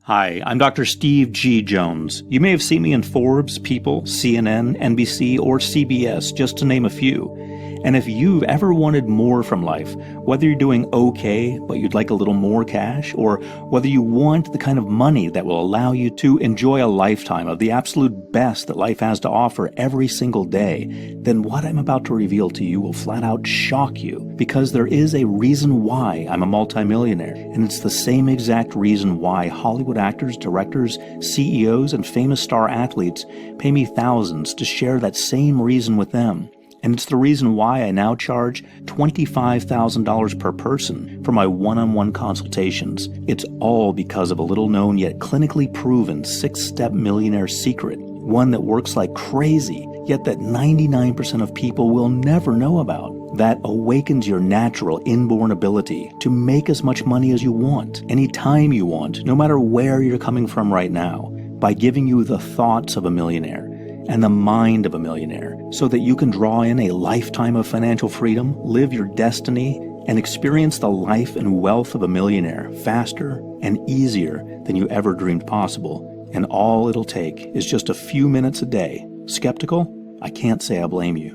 Hi, I'm Dr. Steve G. Jones. You may have seen me in Forbes, People, CNN, NBC, or CBS, just to name a few. And if you've ever wanted more from life, whether you're doing okay, but you'd like a little more cash, or whether you want the kind of money that will allow you to enjoy a lifetime of the absolute best that life has to offer every single day, then what I'm about to reveal to you will flat out shock you, because there is a reason why I'm a multimillionaire, and it's the same exact reason why Hollywood actors, directors, CEOs, and famous star athletes pay me thousands to share that same reason with them. And it's the reason why I now charge $25,000 per person for my one-on-one consultations. It's all because of a little-known yet clinically proven 6-step millionaire secret, one that works like crazy, yet that 99% of people will never know about, that awakens your natural inborn ability to make as much money as you want, anytime you want, no matter where you're coming from right now, by giving you the thoughts of a millionaire and the mind of a millionaire, so that you can draw in a lifetime of financial freedom, live your destiny, and experience the life and wealth of a millionaire faster and easier than you ever dreamed possible. And all it'll take is just a few minutes a day. Skeptical? I can't say I blame you.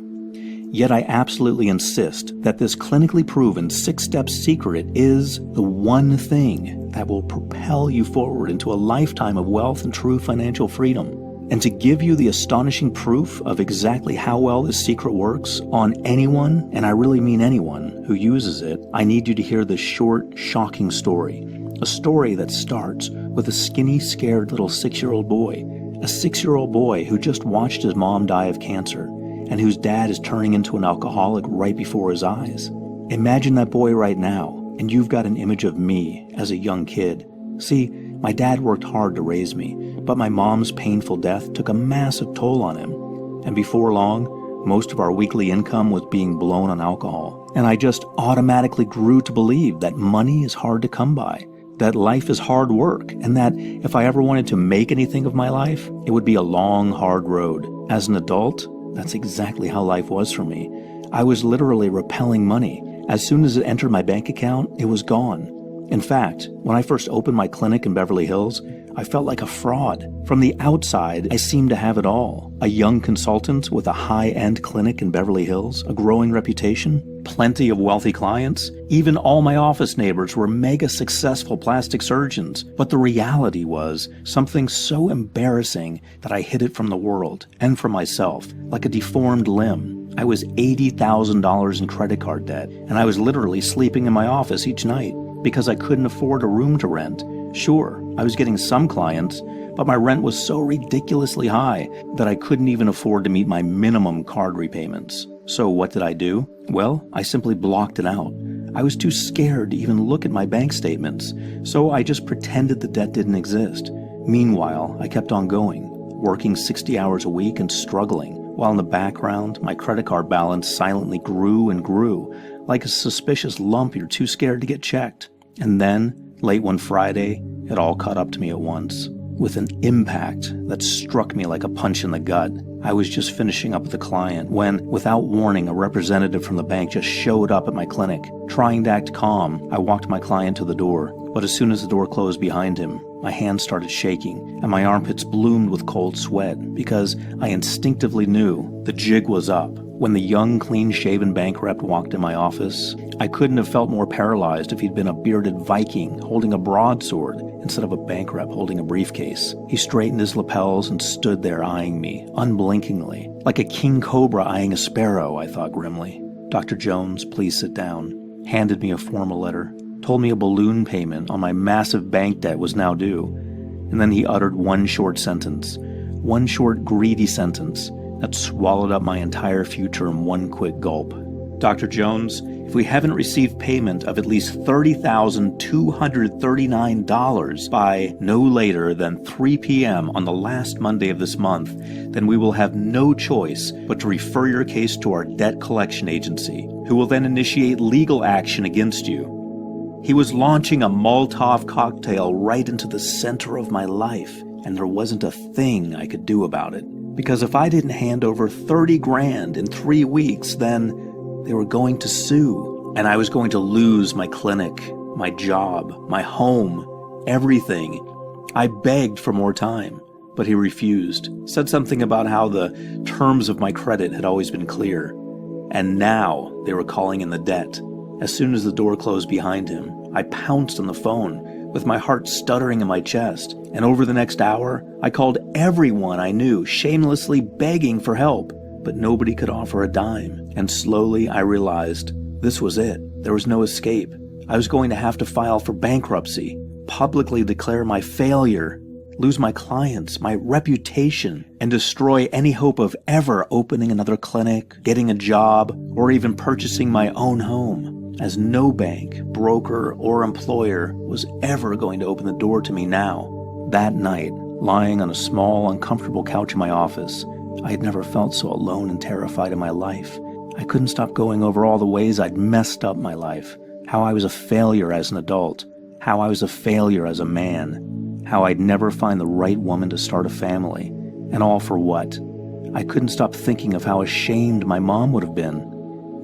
Yet I absolutely insist that this clinically proven 6-step secret is the one thing that will propel you forward into a lifetime of wealth and true financial freedom. And to give you the astonishing proof of exactly how well this secret works on anyone, and I really mean anyone, who uses it, I need you to hear this short, shocking story. A story that starts with a skinny, scared little 6-year-old boy. A 6-year-old boy who just watched his mom die of cancer, and whose dad is turning into an alcoholic right before his eyes. Imagine that boy right now, and you've got an image of me as a young kid. See, my dad worked hard to raise me, but my mom's painful death took a massive toll on him. And before long, most of our weekly income was being blown on alcohol. And I just automatically grew to believe that money is hard to come by, that life is hard work, and that if I ever wanted to make anything of my life, it would be a long, hard road. As an adult, that's exactly how life was for me. I was literally repelling money. As soon as it entered my bank account, it was gone. In fact, when I first opened my clinic in Beverly Hills, I felt like a fraud. From the outside, I seemed to have it all. A young consultant with a high-end clinic in Beverly Hills, a growing reputation, plenty of wealthy clients. Even all my office neighbors were mega successful plastic surgeons. But the reality was something so embarrassing that I hid it from the world and from myself, like a deformed limb. I was $80,000 in credit card debt, and I was literally sleeping in my office each night because I couldn't afford a room to rent. Sure, I was getting some clients, but my rent was so ridiculously high that I couldn't even afford to meet my minimum card repayments. So what did I do? Well, I simply blocked it out. I was too scared to even look at my bank statements, so I just pretended the debt didn't exist. Meanwhile, I kept on going, working 60 hours a week and struggling, while in the background, my credit card balance silently grew and grew, like a suspicious lump you're too scared to get checked. And then, late one Friday, it all caught up to me at once, with an impact that struck me like a punch in the gut. I was just finishing up with a client when, without warning, a representative from the bank just showed up at my clinic. Trying to act calm, I walked my client to the door, but as soon as the door closed behind him, my hands started shaking, and my armpits bloomed with cold sweat, because I instinctively knew the jig was up. When the young, clean-shaven bank rep walked in my office, I couldn't have felt more paralyzed if he'd been a bearded Viking holding a broadsword instead of a bank rep holding a briefcase. He straightened his lapels and stood there eyeing me, unblinkingly. Like a king cobra eyeing a sparrow, I thought grimly. Dr. Jones, please sit down. Handed me a formal letter. Told me a balloon payment on my massive bank debt was now due. And then he uttered one short sentence. One short, greedy sentence that swallowed up my entire future in one quick gulp. Dr. Jones, if we haven't received payment of at least $30,239 by no later than 3 p.m. on the last Monday of this month, then we will have no choice but to refer your case to our debt collection agency, who will then initiate legal action against you. He was launching a Molotov cocktail right into the center of my life, and there wasn't a thing I could do about it. Because if I didn't hand over 30 grand in 3 weeks, then they were going to sue, and I was going to lose my clinic, my job, my home, everything. I begged for more time, but he refused, said something about how the terms of my credit had always been clear, and now they were calling in the debt. As soon as the door closed behind him, I pounced on the phone, with my heart stuttering in my chest, and over the next hour, I called everyone I knew, shamelessly begging for help, but nobody could offer a dime, and slowly I realized this was it. There was no escape. I was going to have to file for bankruptcy, publicly declare my failure, lose my clients, my reputation, and destroy any hope of ever opening another clinic, getting a job, or even purchasing my own home, as no bank, broker, or employer was ever going to open the door to me now. That night, lying on a small, uncomfortable couch in my office, I had never felt so alone and terrified in my life. I couldn't stop going over all the ways I'd messed up my life, how I was a failure as an adult, how I was a failure as a man, how I'd never find the right woman to start a family, and all for what? I couldn't stop thinking of how ashamed my mom would have been,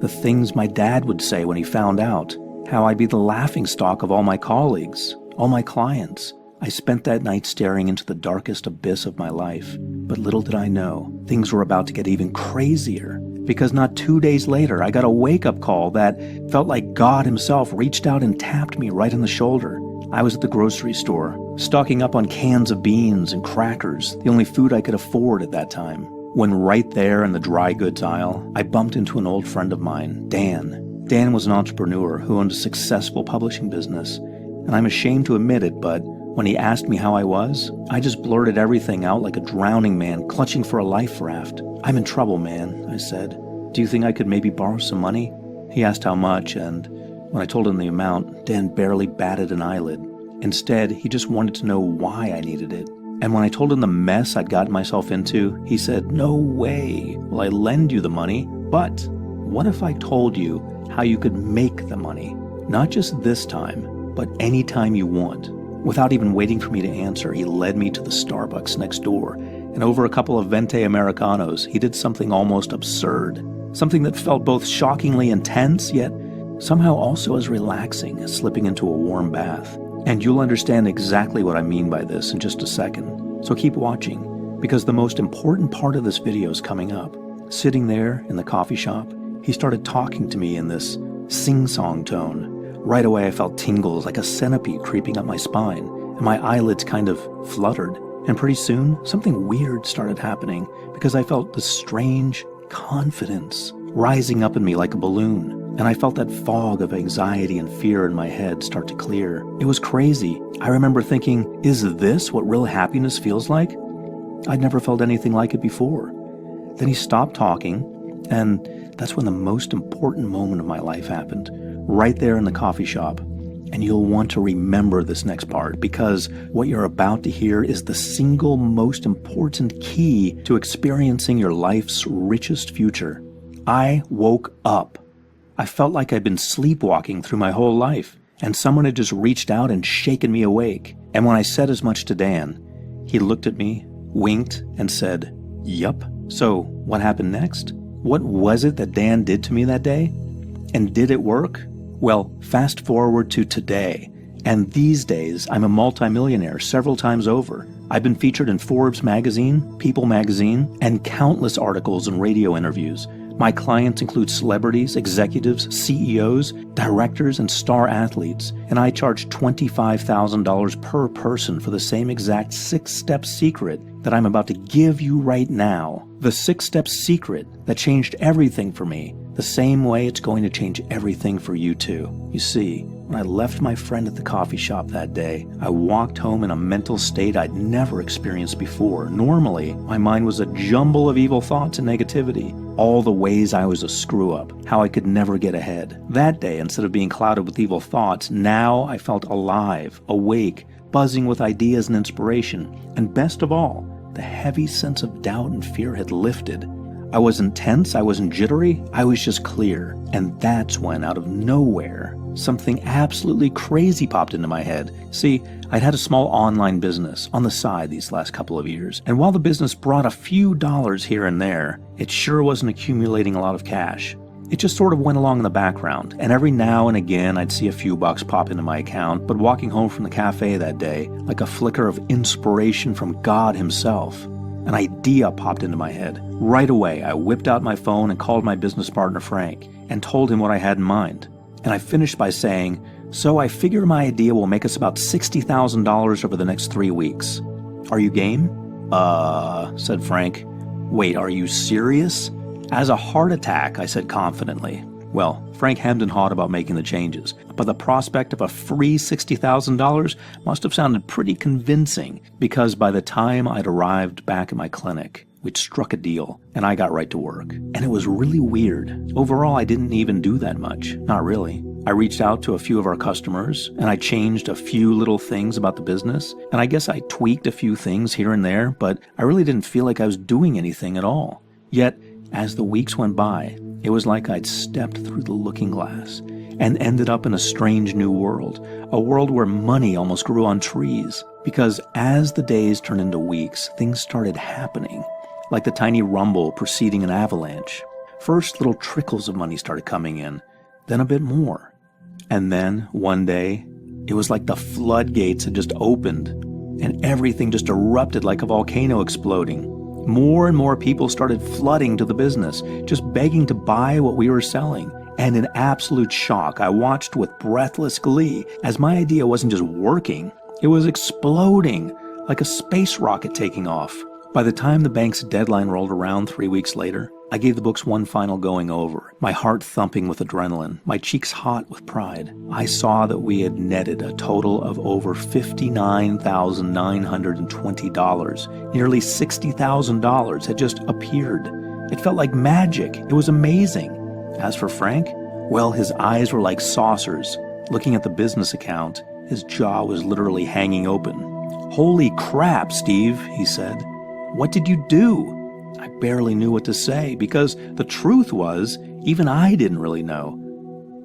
the things my dad would say when he found out, how I'd be the laughingstock of all my colleagues, all my clients. I spent that night staring into the darkest abyss of my life, but little did I know, things were about to get even crazier, because not 2 days later I got a wake-up call that felt like God himself reached out and tapped me right on the shoulder. I was at the grocery store, stocking up on cans of beans and crackers, the only food I could afford at that time, when right there in the dry goods aisle, I bumped into an old friend of mine, Dan. Dan was an entrepreneur who owned a successful publishing business, and I'm ashamed to admit it, but when he asked me how I was, I just blurted everything out like a drowning man clutching for a life raft. "I'm in trouble, man," I said. "Do you think I could maybe borrow some money?" He asked how much, and when I told him the amount, Dan barely batted an eyelid. Instead, he just wanted to know why I needed it. And when I told him the mess I'd gotten myself into, he said, "No way will I lend you the money, but what if I told you how you could make the money? Not just this time, but any time you want." Without even waiting for me to answer, he led me to the Starbucks next door, and over a couple of Venti Americanos, he did something almost absurd. Something that felt both shockingly intense, yet somehow also as relaxing as slipping into a warm bath. And you'll understand exactly what I mean by this in just a second. So keep watching, because the most important part of this video is coming up. Sitting there in the coffee shop, he started talking to me in this sing-song tone. Right away I felt tingles like a centipede creeping up my spine, and my eyelids kind of fluttered. And pretty soon, something weird started happening, because I felt this strange confidence rising up in me like a balloon. And I felt that fog of anxiety and fear in my head start to clear. It was crazy. I remember thinking, is this what real happiness feels like? I'd never felt anything like it before. Then he stopped talking, and that's when the most important moment of my life happened, right there in the coffee shop. And you'll want to remember this next part, because what you're about to hear is the single most important key to experiencing your life's richest future. I woke up. I felt like I'd been sleepwalking through my whole life, and someone had just reached out and shaken me awake. And when I said as much to Dan, he looked at me, winked, and said, "Yup." So what happened next? What was it that Dan did to me that day? And did it work? Well, fast forward to today, and these days I'm a multimillionaire several times over. I've been featured in Forbes magazine, People magazine, and countless articles and radio interviews. My clients include celebrities, executives, CEOs, directors, and star athletes, and I charge $25,000 per person for the same exact 6-step secret that I'm about to give you right now. The 6-step secret that changed everything for me, the same way it's going to change everything for you too. You see, when I left my friend at the coffee shop that day, I walked home in a mental state I'd never experienced before. Normally, my mind was a jumble of evil thoughts and negativity, all the ways I was a screw-up, how I could never get ahead. That day, instead of being clouded with evil thoughts, now I felt alive, awake, buzzing with ideas and inspiration, and best of all, the heavy sense of doubt and fear had lifted. I wasn't tense, I wasn't jittery, I was just clear. And that's when, out of nowhere, something absolutely crazy popped into my head. See, I'd had a small online business on the side these last couple of years, and while the business brought a few dollars here and there, it sure wasn't accumulating a lot of cash. It just sort of went along in the background, and every now and again I'd see a few bucks pop into my account, but walking home from the cafe that day, like a flicker of inspiration from God himself, an idea popped into my head. Right away, I whipped out my phone and called my business partner Frank and told him what I had in mind. And I finished by saying, "So I figure my idea will make us about $60,000 over the next 3 weeks. Are you game?" Said Frank. "Wait, are you serious?" "As a heart attack," I said confidently. Well, Frank hemmed and hawed about making the changes, but the prospect of a free $60,000 must have sounded pretty convincing, because by the time I'd arrived back at my clinic, we'd struck a deal, and I got right to work. And it was really weird. Overall, I didn't even do that much. Not really. I reached out to a few of our customers, and I changed a few little things about the business, and I guess I tweaked a few things here and there, but I really didn't feel like I was doing anything at all. Yet, as the weeks went by, it was like I'd stepped through the looking glass and ended up in a strange new world, a world where money almost grew on trees. Because as the days turned into weeks, things started happening, like the tiny rumble preceding an avalanche. First, little trickles of money started coming in, then a bit more. And then, one day, it was like the floodgates had just opened, and everything just erupted like a volcano exploding. More and more people started flooding to the business, just begging to buy what we were selling. And in absolute shock, I watched with breathless glee as my idea wasn't just working, it was exploding like a space rocket taking off. By the time the bank's deadline rolled around 3 weeks later, I gave the books one final going over, my heart thumping with adrenaline, my cheeks hot with pride. I saw that we had netted a total of over $59,920. Nearly $60,000 had just appeared. It felt like magic. It was amazing. As for Frank, well, his eyes were like saucers. Looking at the business account, his jaw was literally hanging open. "Holy crap, Steve," he said. "What did you do?" I barely knew what to say, because the truth was, even I didn't really know.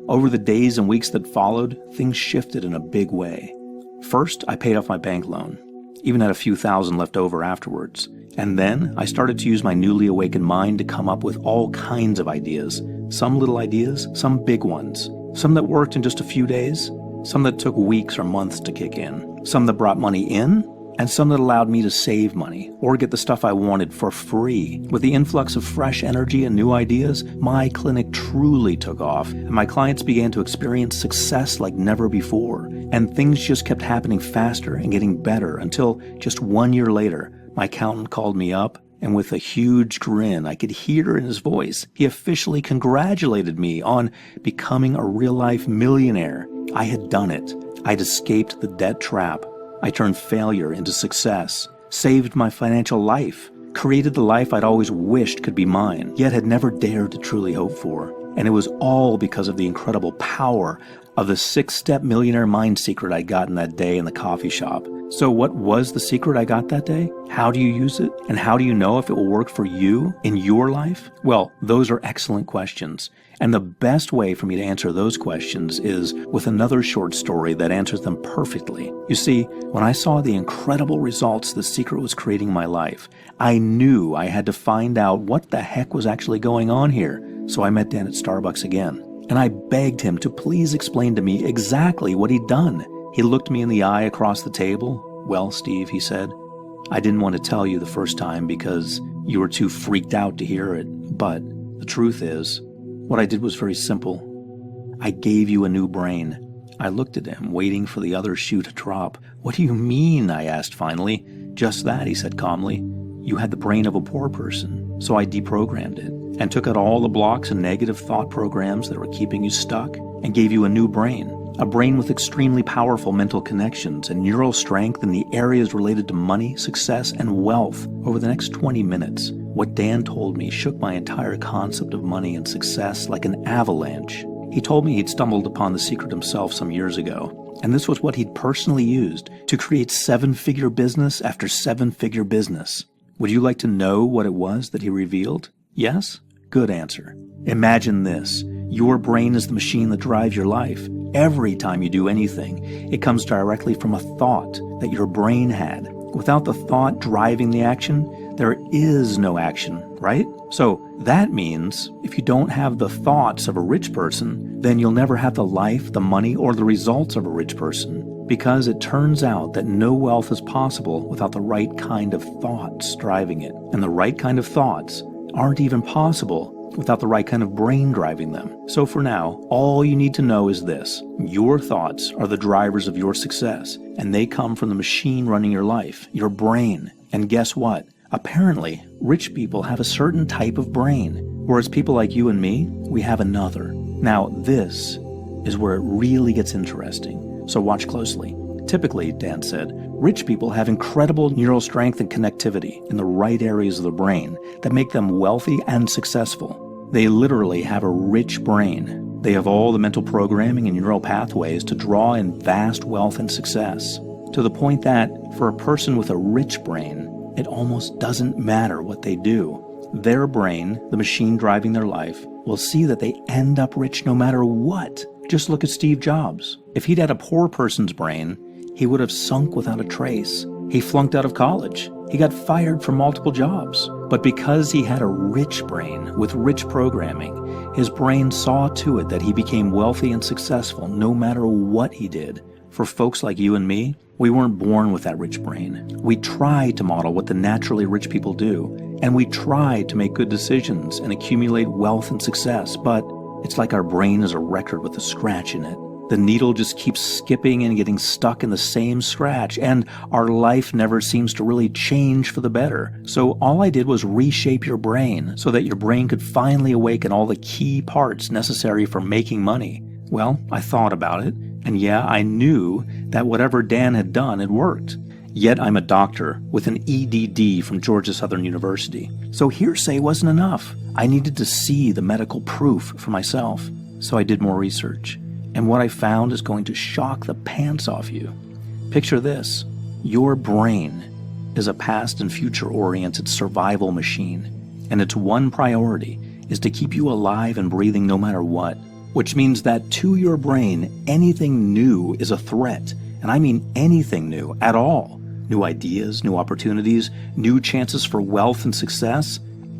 Over the days and weeks that followed, things shifted in a big way. First, I paid off my bank loan, even had a few thousand left over afterwards. And then I started to use my newly awakened mind to come up with all kinds of ideas. Some little ideas, some big ones. Some that worked in just a few days, some that took weeks or months to kick in. Some that brought money in, and some that allowed me to save money or get the stuff I wanted for free. With the influx of fresh energy and new ideas, my clinic truly took off, and my clients began to experience success like never before. And things just kept happening faster and getting better until just 1 year later, my accountant called me up, and with a huge grin I could hear in his voice, he officially congratulated me on becoming a real-life millionaire. I had done it. I'd escaped the debt trap. I turned failure into success, saved my financial life, created the life I'd always wished could be mine, yet had never dared to truly hope for. And it was all because of the incredible power of the 6-step millionaire mind secret I got in that day in the coffee shop. So what was the secret I got that day? How do you use it? And how do you know if it will work for you in your life? Well, those are excellent questions. And the best way for me to answer those questions is with another short story that answers them perfectly. You see, when I saw the incredible results the secret was creating in my life, I knew I had to find out what the heck was actually going on here. So I met Dan at Starbucks again, and I begged him to please explain to me exactly what he'd done. He looked me in the eye across the table. "Well, Steve," he said, "I didn't want to tell you the first time because you were too freaked out to hear it. But the truth is, what I did was very simple. I gave you a new brain." I looked at him, waiting for the other shoe to drop. "What do you mean?" I asked finally. "Just that," he said calmly. "You had the brain of a poor person, so I deprogrammed it and took out all the blocks and negative thought programs that were keeping you stuck and gave you a new brain. A brain with extremely powerful mental connections and neural strength in the areas related to money, success, and wealth." Over the next 20 minutes, what Dan told me shook my entire concept of money and success like an avalanche. He told me he'd stumbled upon the secret himself some years ago, and this was what he'd personally used to create 7-figure business after 7-figure business. Would you like to know what it was that he revealed? Yes? Good answer. Imagine this. Your brain is the machine that drives your life. Every time you do anything, it comes directly from a thought that your brain had. Without the thought driving the action, there is no action, right? So that means if you don't have the thoughts of a rich person, then you'll never have the life, the money, or the results of a rich person. Because it turns out that no wealth is possible without the right kind of thoughts driving it. And the right kind of thoughts aren't even possible without the right kind of brain driving them. So for now, all you need to know is this. Your thoughts are the drivers of your success, and they come from the machine running your life, your brain. And guess what? Apparently, rich people have a certain type of brain, whereas people like you and me, we have another. Now, this is where it really gets interesting, so watch closely. Typically, Dan said, rich people have incredible neural strength and connectivity in the right areas of the brain that make them wealthy and successful. They literally have a rich brain. They have all the mental programming and neural pathways to draw in vast wealth and success, to the point that, for a person with a rich brain, it almost doesn't matter what they do. Their brain, the machine driving their life, will see that they end up rich no matter what. Just look at Steve Jobs. If he'd had a poor person's brain, he would have sunk without a trace. He flunked out of college. He got fired from multiple jobs. But because he had a rich brain with rich programming, his brain saw to it that he became wealthy and successful no matter what he did. For folks like you and me, we weren't born with that rich brain. We tried to model what the naturally rich people do, and we tried to make good decisions and accumulate wealth and success, but it's like our brain is a record with a scratch in it. The needle just keeps skipping and getting stuck in the same scratch, and our life never seems to really change for the better. So all I did was reshape your brain so that your brain could finally awaken all the key parts necessary for making money. Well, I thought about it, and yeah, I knew that whatever Dan had done had worked. Yet I'm a doctor with an EDD from Georgia Southern University. So hearsay wasn't enough. I needed to see the medical proof for myself. So I did more research. And what I found is going to shock the pants off you. Picture this. Your brain is a past and future-oriented survival machine, and its one priority is to keep you alive and breathing no matter what, which means that to your brain, anything new is a threat, and I mean anything new at all. New ideas, new opportunities, new chances for wealth and success.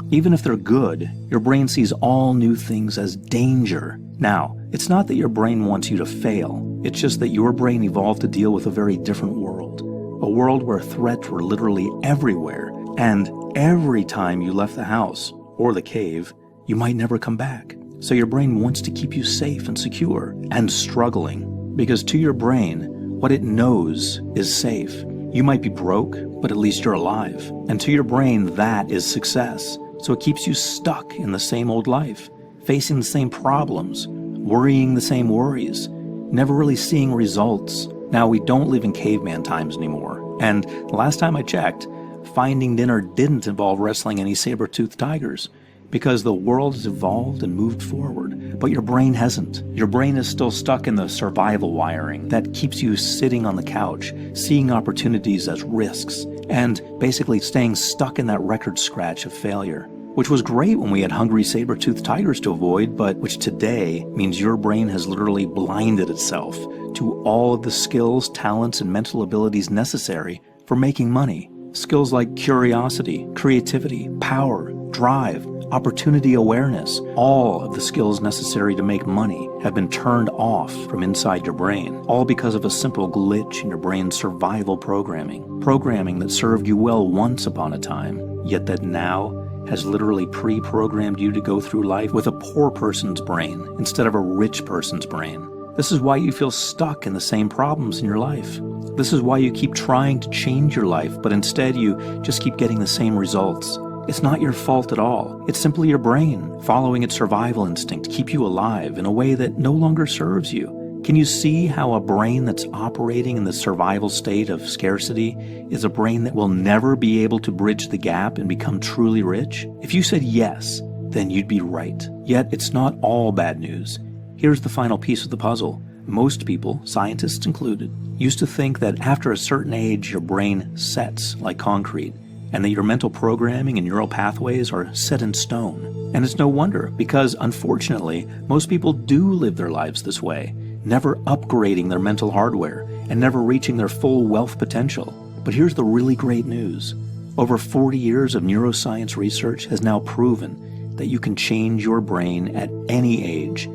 Even if they're good, your brain sees all new things as danger. Now, it's not that your brain wants you to fail. It's just that your brain evolved to deal with a very different world. A world where threats were literally everywhere. And every time you left the house, or the cave, you might never come back. So your brain wants to keep you safe and secure and struggling. Because to your brain, what it knows is safe. You might be broke, but at least you're alive. And to your brain, that is success. So it keeps you stuck in the same old life, facing the same problems, worrying the same worries, never really seeing results. Now, we don't live in caveman times anymore. And the last time I checked, finding dinner didn't involve wrestling any saber-toothed tigers, because the world has evolved and moved forward, but your brain hasn't. Your brain is still stuck in the survival wiring that keeps you sitting on the couch, seeing opportunities as risks, and basically staying stuck in that record scratch of failure, which was great when we had hungry saber-toothed tigers to avoid, but which today means your brain has literally blinded itself to all of the skills, talents, and mental abilities necessary for making money. Skills like curiosity, creativity, power, drive, opportunity awareness, all of the skills necessary to make money have been turned off from inside your brain, all because of a simple glitch in your brain's survival programming that served you well once upon a time, yet that now has literally pre-programmed you to go through life with a poor person's brain instead of a rich person's brain. This is why you feel stuck in the same problems in your life. This is why you keep trying to change your life, but instead you just keep getting the same results. It's not your fault at all. It's simply your brain following its survival instinct to keep you alive in a way that no longer serves you. Can you see how a brain that's operating in the survival state of scarcity is a brain that will never be able to bridge the gap and become truly rich? If you said yes, then you'd be right. Yet it's not all bad news. Here's the final piece of the puzzle. Most people, scientists included, used to think that after a certain age your brain sets like concrete, and that your mental programming and neural pathways are set in stone. And it's no wonder, because unfortunately, most people do live their lives this way, never upgrading their mental hardware and never reaching their full wealth potential. But here's the really great news. Over 40 years of neuroscience research has now proven that you can change your brain at any age,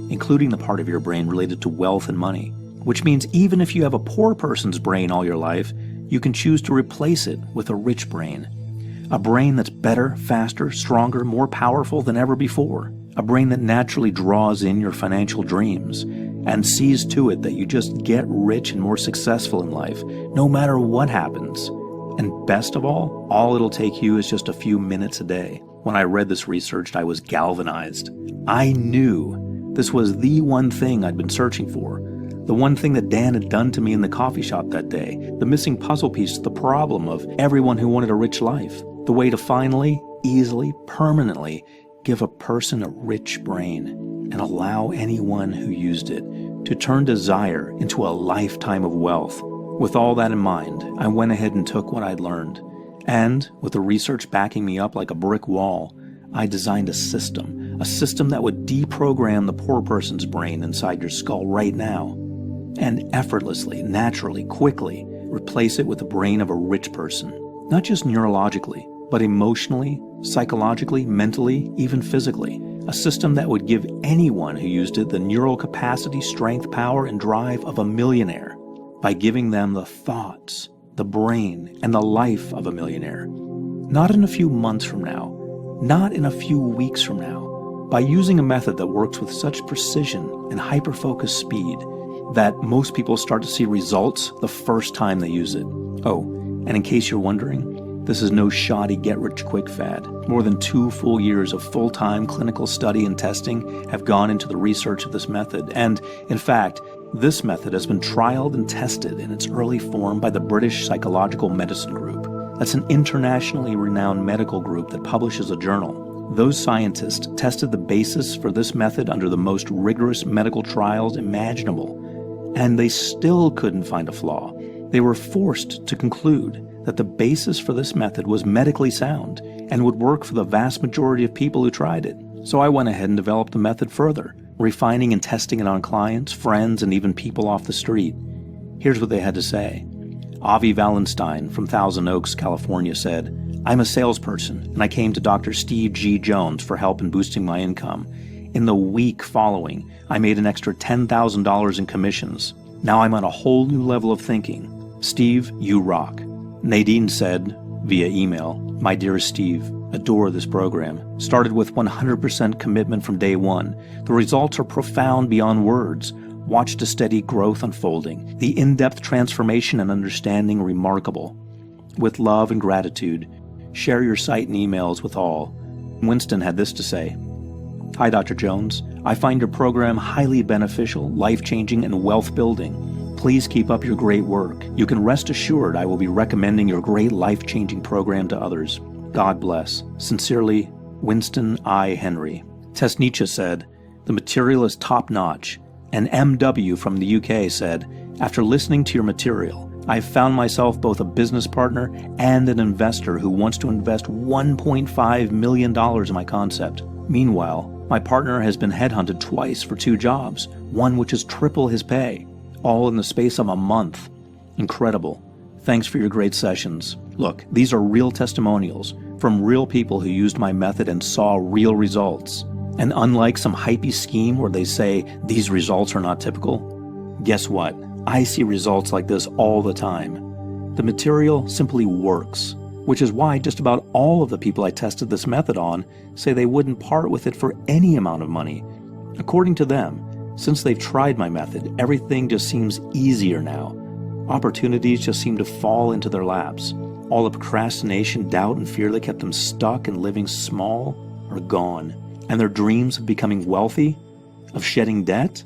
including the part of your brain related to wealth and money, which means even if you have a poor person's brain all your life, you can choose to replace it with a rich brain. A brain that's better, faster, stronger, more powerful than ever before. A brain that naturally draws in your financial dreams and sees to it that you just get rich and more successful in life, no matter what happens. And best of all it'll take you is just a few minutes a day. When I read this research, I was galvanized. I knew this was the one thing I'd been searching for. The one thing that Dan had done to me in the coffee shop that day. The missing puzzle piece to the problem of everyone who wanted a rich life. The way to finally, easily, permanently give a person a rich brain and allow anyone who used it to turn desire into a lifetime of wealth. With all that in mind, I went ahead and took what I'd learned. And, with the research backing me up like a brick wall, I designed a system that would deprogram the poor person's brain inside your skull right now, and effortlessly, naturally, quickly replace it with the brain of a rich person. Not just neurologically, but emotionally, psychologically, mentally, even physically. A system that would give anyone who used it the neural capacity, strength, power, and drive of a millionaire by giving them the thoughts, the brain, and the life of a millionaire. Not in a few months from now, not in a few weeks from now, by using a method that works with such precision and hyper-focused speed that most people start to see results the first time they use it. Oh, and in case you're wondering, this is no shoddy get-rich-quick fad. More than 2 full years of full-time clinical study and testing have gone into the research of this method. And, in fact, this method has been trialed and tested in its early form by the British Psychological Medicine Group. That's an internationally renowned medical group that publishes a journal. Those scientists tested the basis for this method under the most rigorous medical trials imaginable, and they still couldn't find a flaw. They were forced to conclude that the basis for this method was medically sound and would work for the vast majority of people who tried it. So I went ahead and developed the method further, refining and testing it on clients, friends, and even people off the street. Here's what they had to say. Avi Valenstein from Thousand Oaks, California said, "I'm a salesperson, and I came to Dr. Steve G. Jones for help in boosting my income. In the week following, I made an extra $10,000 in commissions. Now I'm on a whole new level of thinking. Steve, you rock." Nadine said, via email, "My dearest Steve, adore this program. Started with 100% commitment from day one. The results are profound beyond words. Watched a steady growth unfolding. The in-depth transformation and understanding remarkable. With love and gratitude, share your site and emails with all." Winston had this to say. "Hi, Dr. Jones. I find your program highly beneficial, life-changing, and wealth-building. Please keep up your great work. You can rest assured I will be recommending your great life-changing program to others. God bless. Sincerely, Winston I. Henry." Tesnicha said, "The material is top-notch." And MW from the UK said, "After listening to your material, I've found myself both a business partner and an investor who wants to invest $1.5 million in my concept. Meanwhile, my partner has been headhunted twice for 2 jobs, one which is triple his pay, all in the space of a month. Incredible. Thanks for your great sessions." Look, these are real testimonials from real people who used my method and saw real results. And unlike some hypey scheme where they say these results are not typical, guess what? I see results like this all the time. The material simply works, which is why just about all of the people I tested this method on say they wouldn't part with it for any amount of money. According to them, since they've tried my method, everything just seems easier now. Opportunities just seem to fall into their laps. All the procrastination, doubt, and fear that kept them stuck and living small are gone. And their dreams of becoming wealthy, of shedding debt,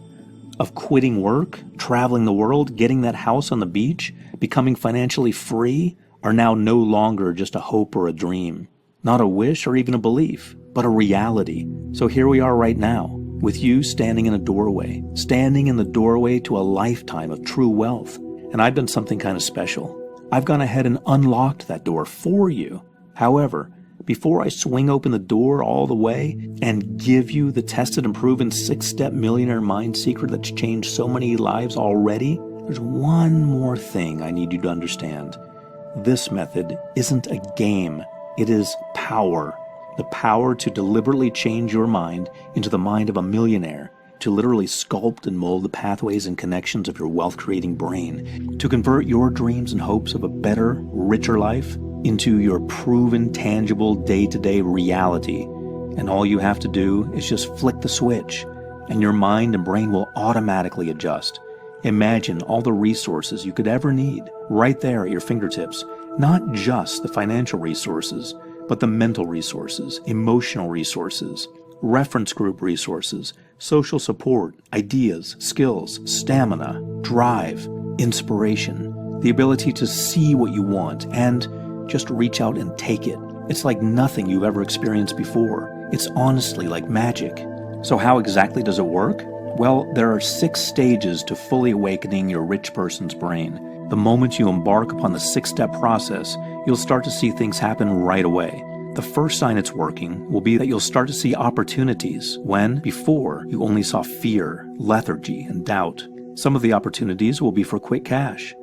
of quitting work, traveling the world, getting that house on the beach, becoming financially free, are now no longer just a hope or a dream. Not a wish or even a belief, but a reality. So here we are right now, with you standing in the doorway to a lifetime of true wealth. And I've done something kind of special. I've gone ahead and unlocked that door for you. However, before I swing open the door all the way and give you the tested and proven 6-step millionaire mind secret that's changed so many lives already, there's one more thing I need you to understand. this method isn't a game. It is power. The power to deliberately change your mind into the mind of a millionaire, to literally sculpt and mold the pathways and connections of your wealth-creating brain, to convert your dreams and hopes of a better, richer life into your proven, tangible, day-to-day reality. And all you have to do is just flick the switch, and your mind and brain will automatically adjust. Imagine all the resources you could ever need right there at your fingertips. Not just the financial resources, but the mental resources, emotional resources, reference group resources, social support, ideas, skills, stamina, drive, inspiration, the ability to see what you want and just reach out and take it. It's like nothing you've ever experienced before. It's honestly like magic. So how exactly does it work? Well, there are 6 stages to fully awakening your rich person's brain. The moment you embark upon the 6-step process, you'll start to see things happen right away. The first sign it's working will be that you'll start to see opportunities when, before, you only saw fear, lethargy, and doubt. Some of the opportunities will be for quick cash,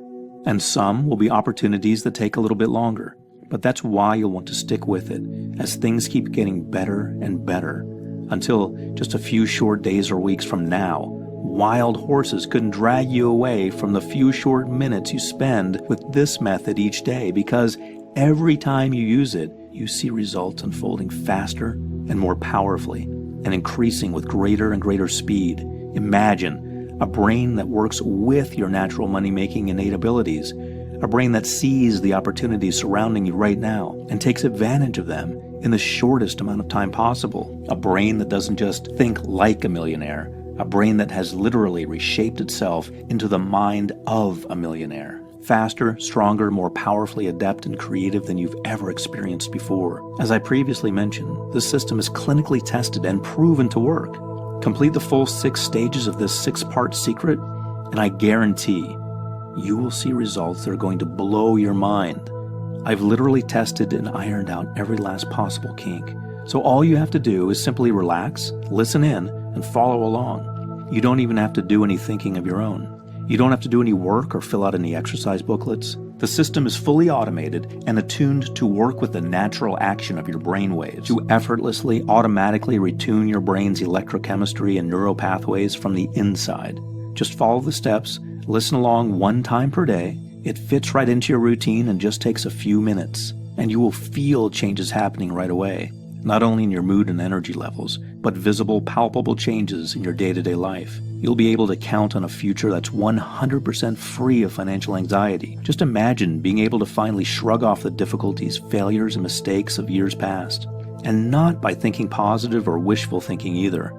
and some will be opportunities that take a little bit longer. But that's why you'll want to stick with it, as things keep getting better and better, until just a few short days or weeks from now, wild horses couldn't drag you away from the few short minutes you spend with this method each day, because every time you use it, you see results unfolding faster and more powerfully, and increasing with greater and greater speed. Imagine a brain that works with your natural money-making innate abilities, a brain that sees the opportunities surrounding you right now and takes advantage of them in the shortest amount of time possible, a brain that doesn't just think like a millionaire, a brain that has literally reshaped itself into the mind of a millionaire. Faster, stronger, more powerfully adept and creative than you've ever experienced before. As I previously mentioned, this system is clinically tested and proven to work. Complete the full 6 stages of this 6-part secret, and I guarantee you will see results that are going to blow your mind. I've literally tested and ironed out every last possible kink. So all you have to do is simply relax, listen in, and follow along. You don't even have to do any thinking of your own. You don't have to do any work or fill out any exercise booklets. The system is fully automated and attuned to work with the natural action of your brain waves, to effortlessly, automatically retune your brain's electrochemistry and neural pathways from the inside. Just follow the steps, listen along 1 time per day. It fits right into your routine and just takes a few minutes, and you will feel changes happening right away. Not only in your mood and energy levels, but visible, palpable changes in your day-to-day life. You'll be able to count on a future that's 100% free of financial anxiety. Just imagine being able to finally shrug off the difficulties, failures, and mistakes of years past. And not by thinking positive or wishful thinking either,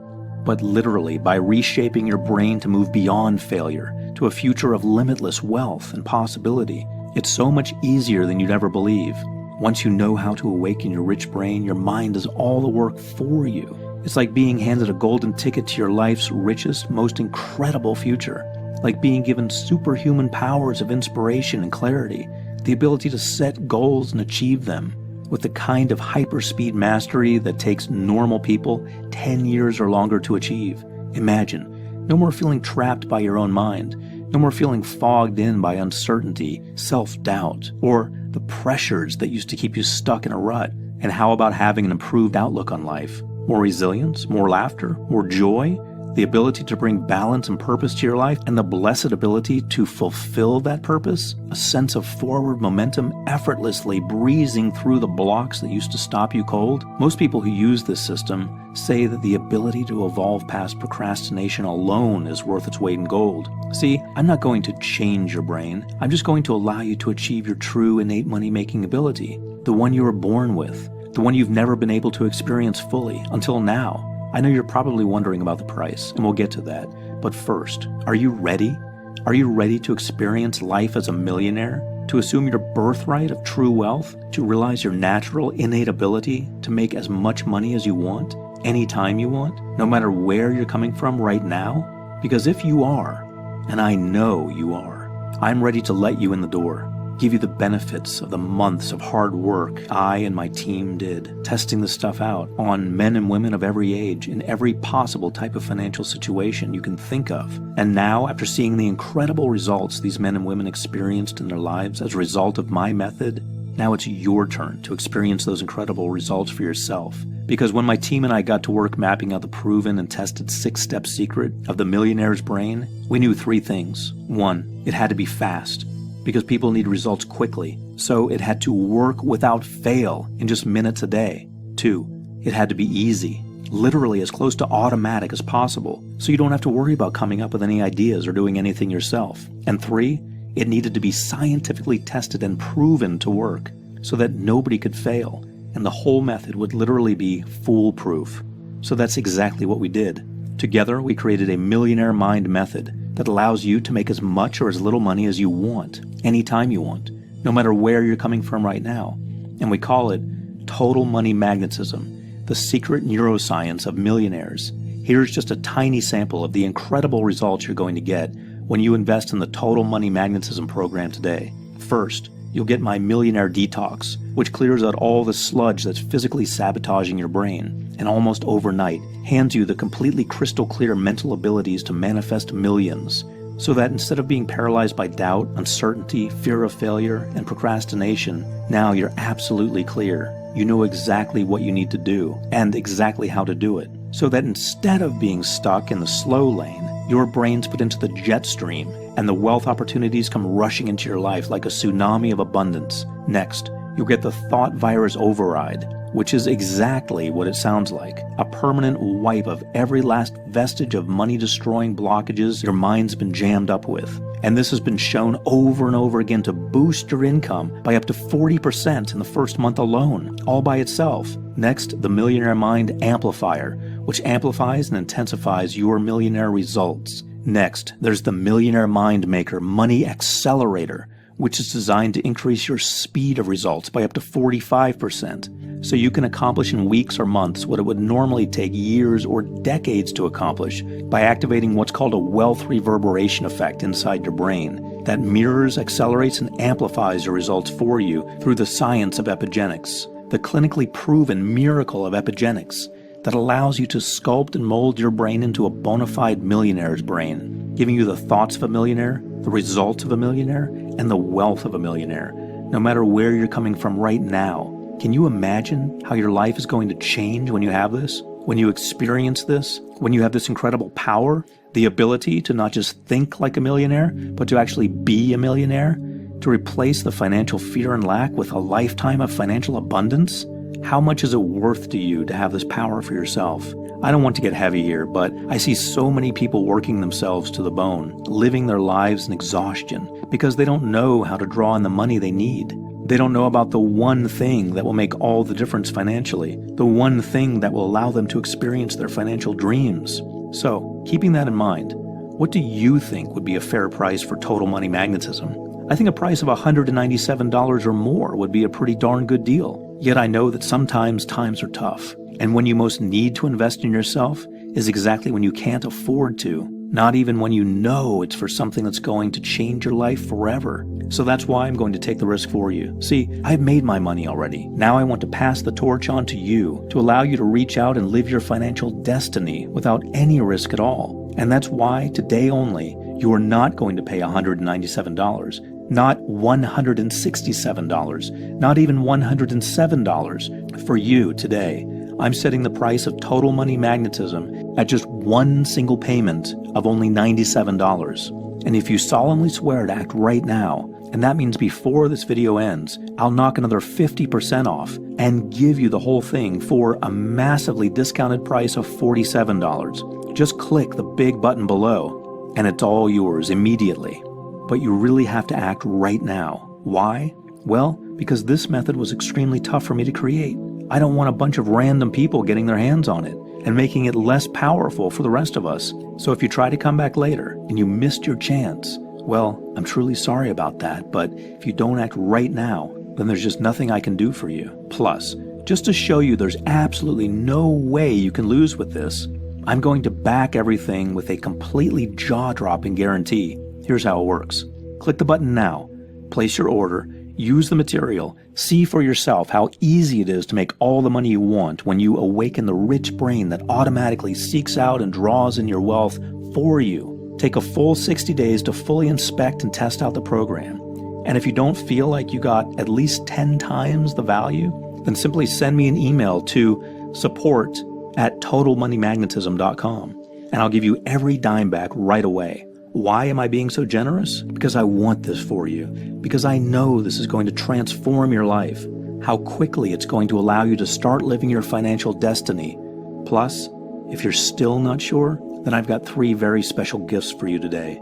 but literally by reshaping your brain to move beyond failure to a future of limitless wealth and possibility. It's so much easier than you'd ever believe. Once you know how to awaken your rich brain, your mind does all the work for you. It's like being handed a golden ticket to your life's richest, most incredible future. Like being given superhuman powers of inspiration and clarity, the ability to set goals and achieve them with the kind of hyperspeed mastery that takes normal people 10 years or longer to achieve. Imagine, no more feeling trapped by your own mind, no more feeling fogged in by uncertainty, self-doubt, or the pressures that used to keep you stuck in a rut. And how about having an improved outlook on life? More resilience, more laughter, more joy, the ability to bring balance and purpose to your life, and the blessed ability to fulfill that purpose, a sense of forward momentum effortlessly breezing through the blocks that used to stop you cold. Most people who use this system say that the ability to evolve past procrastination alone is worth its weight in gold. See, I'm not going to change your brain. I'm just going to allow you to achieve your true innate money-making ability, the one you were born with, the one you've never been able to experience fully until now. I know you're probably wondering about the price, and we'll get to that. But first, are you ready? Are you ready to experience life as a millionaire? To assume your birthright of true wealth? To realize your natural, innate ability to make as much money as you want, anytime you want, no matter where you're coming from right now? Because if you are, and I know you are, I'm ready to let you in the door. give you the benefits of the months of hard work I and my team did, testing this stuff out on men and women of every age in every possible type of financial situation you can think of. And now, after seeing the incredible results these men and women experienced in their lives as a result of my method, now it's your turn to experience those incredible results for yourself. Because when my team and I got to work mapping out the proven and tested 6-step secret of the millionaire's brain, we knew 3 things. 1, it had to be fast, because people need results quickly, so it had to work without fail in just minutes a day. 2, it had to be easy, literally as close to automatic as possible, so you don't have to worry about coming up with any ideas or doing anything yourself. And 3, it needed to be scientifically tested and proven to work, so that nobody could fail, and the whole method would literally be foolproof. So that's exactly what we did. Together, we created a Millionaire Mind method that allows you to make as much or as little money as you want, anytime you want, no matter where you're coming from right now. And we call it Total Money Magnetism, the secret neuroscience of millionaires. Here's just a tiny sample of the incredible results you're going to get when you invest in the Total Money Magnetism program today. First, you'll get my Millionaire Detox, which clears out all the sludge that's physically sabotaging your brain, and almost overnight hands you the completely crystal clear mental abilities to manifest millions, so that instead of being paralyzed by doubt, uncertainty, fear of failure, and procrastination, now you're absolutely clear. You know exactly what you need to do, and exactly how to do it, so that instead of being stuck in the slow lane, your brain's put into the jet stream, and the wealth opportunities come rushing into your life like a tsunami of abundance. Next, you'll get the thought virus override, which is exactly what it sounds like, a permanent wipe of every last vestige of money-destroying blockages your mind's been jammed up with. And this has been shown over and over again to boost your income by up to 40% in the first month alone, all by itself. Next, the Millionaire Mind Amplifier, which amplifies and intensifies your millionaire results. Next, there's the Millionaire Mind Maker Money Accelerator, which is designed to increase your speed of results by up to 45%, so you can accomplish in weeks or months what it would normally take years or decades to accomplish by activating what's called a wealth reverberation effect inside your brain that mirrors, accelerates, and amplifies your results for you through the science of epigenetics, the clinically proven miracle of epigenetics that allows you to sculpt and mold your brain into a bona fide millionaire's brain, giving you the thoughts of a millionaire, the results of a millionaire, and the wealth of a millionaire, no matter where you're coming from right now. Can you imagine how your life is going to change when you have this? When you experience this? When you have this incredible power? The ability to not just think like a millionaire, but to actually be a millionaire? To replace the financial fear and lack with a lifetime of financial abundance? How much is it worth to you to have this power for yourself? I don't want to get heavy here, but I see so many people working themselves to the bone, living their lives in exhaustion, because they don't know how to draw in the money they need. They don't know about the one thing that will make all the difference financially, the one thing that will allow them to experience their financial dreams. So, keeping that in mind, what do you think would be a fair price for Total Money Magnetism? I think a price of $197 or more would be a pretty darn good deal. Yet I know that sometimes times are tough, and when you most need to invest in yourself is exactly when you can't afford to, not even when you know it's for something that's going to change your life forever. So that's why I'm going to take the risk for you. See, I've made my money already. Now I want to pass the torch on to you to allow you to reach out and live your financial destiny without any risk at all. And that's why today only, you are not going to pay $197. Not $167, not even $107 for you today. I'm setting the price of Total Money Magnetism at just one single payment of only $97. And if you solemnly swear to act right now, and that means before this video ends, I'll knock another 50% off and give you the whole thing for a massively discounted price of $47. Just click the big button below, and it's all yours immediately. But you really have to act right now. Why? Well, because this method was extremely tough for me to create. I don't want a bunch of random people getting their hands on it and making it less powerful for the rest of us. So if you try to come back later and you missed your chance, well, I'm truly sorry about that, but if you don't act right now, then there's just nothing I can do for you. Plus, just to show you there's absolutely no way you can lose with this, I'm going to back everything with a completely jaw-dropping guarantee. Here's how it works. Click the button now. place your order, use the material, see for yourself how easy it is to make all the money you want when you awaken the rich brain that automatically seeks out and draws in your wealth for you. Take a full 60 days to fully inspect and test out the program. And if you don't feel like you got at least 10 times the value, then simply send me an email to support@totalmoneymagnetism.com, and I'll give you every dime back right away. Why am I being so generous? Because I want this for you. Because I know this is going to transform your life. How quickly it's going to allow you to start living your financial destiny. Plus, if you're still not sure, then I've got 3 very special gifts for you today.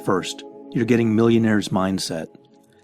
First, you're getting Millionaire's Mindset.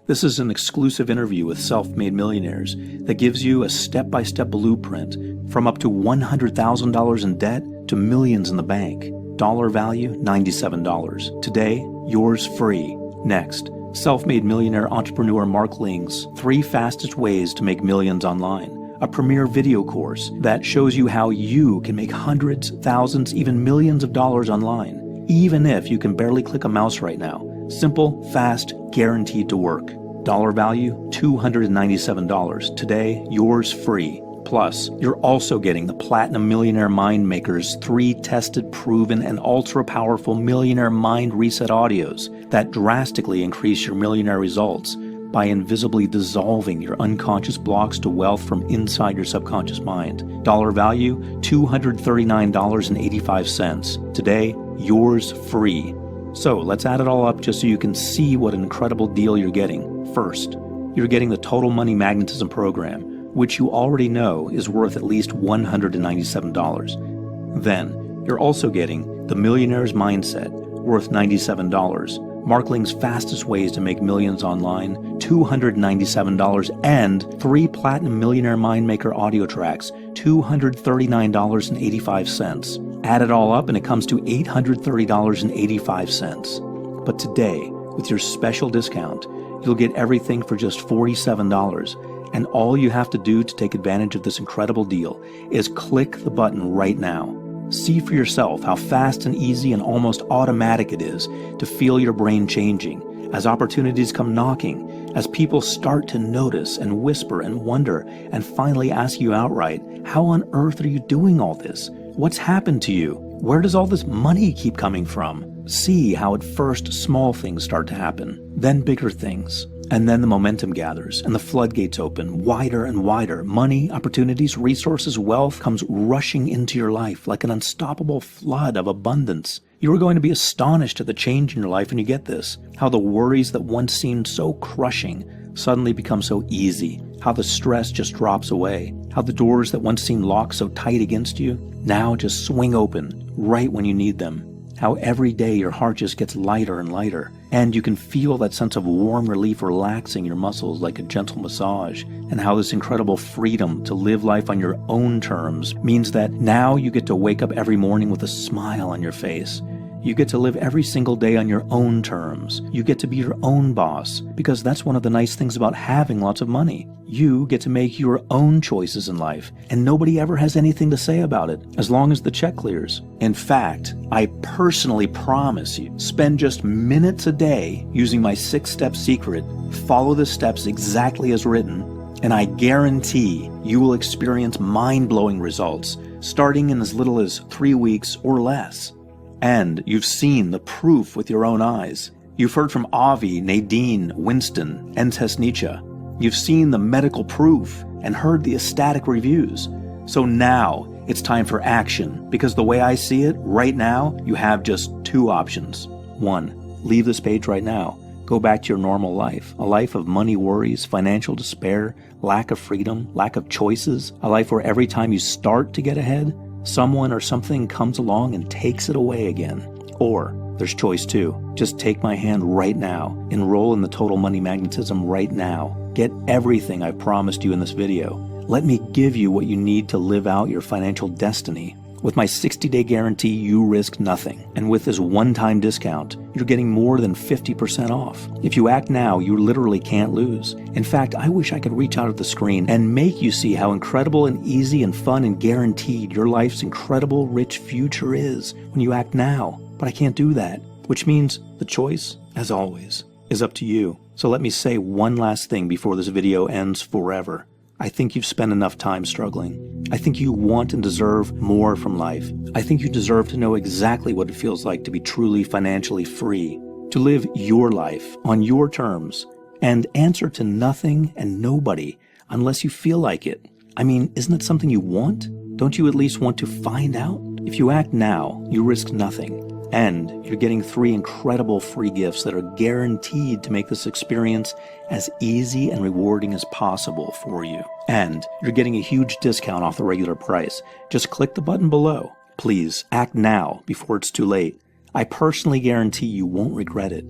This is an exclusive interview with self-made millionaires that gives you a step-by-step blueprint from up to $100,000 in debt to millions in the bank. Dollar value, $97. Today, yours free. Next, self-made millionaire entrepreneur Mark Ling's 3 fastest ways to make millions online. A premier video course that shows you how you can make hundreds, thousands, even millions of dollars online, even if you can barely click a mouse right now. Simple, fast, guaranteed to work. Dollar value, $297. Today, yours free. Plus, you're also getting the Platinum Millionaire Mind Maker's 3 tested, proven, and ultra-powerful Millionaire Mind Reset audios that drastically increase your millionaire results by invisibly dissolving your unconscious blocks to wealth from inside your subconscious mind. Dollar value, $239.85. Today, yours free. So let's add it all up just so you can see what an incredible deal you're getting. First, you're getting the Total Money Magnetism program, which you already know is worth at least $197. Then, you're also getting the Millionaire's Mindset, worth $97, Mark Ling's fastest ways to make millions online, $297, and 3 Platinum Millionaire Mind Maker audio tracks, $239.85. Add it all up and it comes to $830.85. But today, with your special discount, you'll get everything for just $47. And all you have to do to take advantage of this incredible deal is click the button right now. See for yourself how fast and easy and almost automatic it is to feel your brain changing as opportunities come knocking, as people start to notice and whisper and wonder and finally ask you outright, how on earth are you doing all this? What's happened to you? Where does all this money keep coming from? See how at first small things start to happen, then bigger things. And then the momentum gathers and the floodgates open wider and wider. Money, opportunities, resources, wealth comes rushing into your life like an unstoppable flood of abundance. You are going to be astonished at the change in your life when you get this. How the worries that once seemed so crushing suddenly become so easy. How the stress just drops away. How the doors that once seemed locked so tight against you now just swing open right when you need them. How every day your heart just gets lighter and lighter, and you can feel that sense of warm relief relaxing your muscles like a gentle massage, and how this incredible freedom to live life on your own terms means that now you get to wake up every morning with a smile on your face. You get to live every single day on your own terms. You get to be your own boss, because that's one of the nice things about having lots of money. You get to make your own choices in life, and nobody ever has anything to say about it, as long as the check clears. In fact, I personally promise you, spend just minutes a day using my 6-step secret, follow the steps exactly as written, and I guarantee you will experience mind-blowing results, starting in as little as 3 weeks or less. And you've seen the proof with your own eyes. You've heard from Avi, Nadine, Winston, and Tesnicha. You've seen the medical proof and heard the ecstatic reviews. So now it's time for action, because the way I see it, right now, you have just 2 options. 1, leave this page right now. Go back to your normal life, a life of money worries, financial despair, lack of freedom, lack of choices, a life where every time you start to get ahead, someone or something comes along and takes it away again. Or there's choice 2. Just take my hand right now. Enroll in the Total Money Magnetism right now. Get everything I promised you in this video. Let me give you what you need to live out your financial destiny. With my 60-day guarantee, you risk nothing. And with this one-time discount, you're getting more than 50% off. If you act now, you literally can't lose. In fact, I wish I could reach out at the screen and make you see how incredible and easy and fun and guaranteed your life's incredible, rich future is when you act now. But I can't do that, which means the choice, as always, is up to you. So let me say one last thing before this video ends forever. I think you've spent enough time struggling. I think you want and deserve more from life. I think you deserve to know exactly what it feels like to be truly financially free, to live your life on your terms, and answer to nothing and nobody unless you feel like it. I mean, isn't it something you want? Don't you at least want to find out? If you act now, you risk nothing. And you're getting 3 incredible free gifts that are guaranteed to make this experience as easy and rewarding as possible for you. And you're getting a huge discount off the regular price. Just click the button below. Please act now before it's too late. I personally guarantee you won't regret it.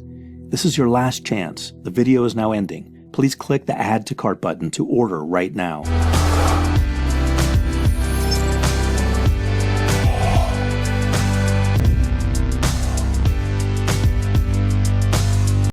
This is your last chance. The video is now ending. Please click the Add to Cart button to order right now.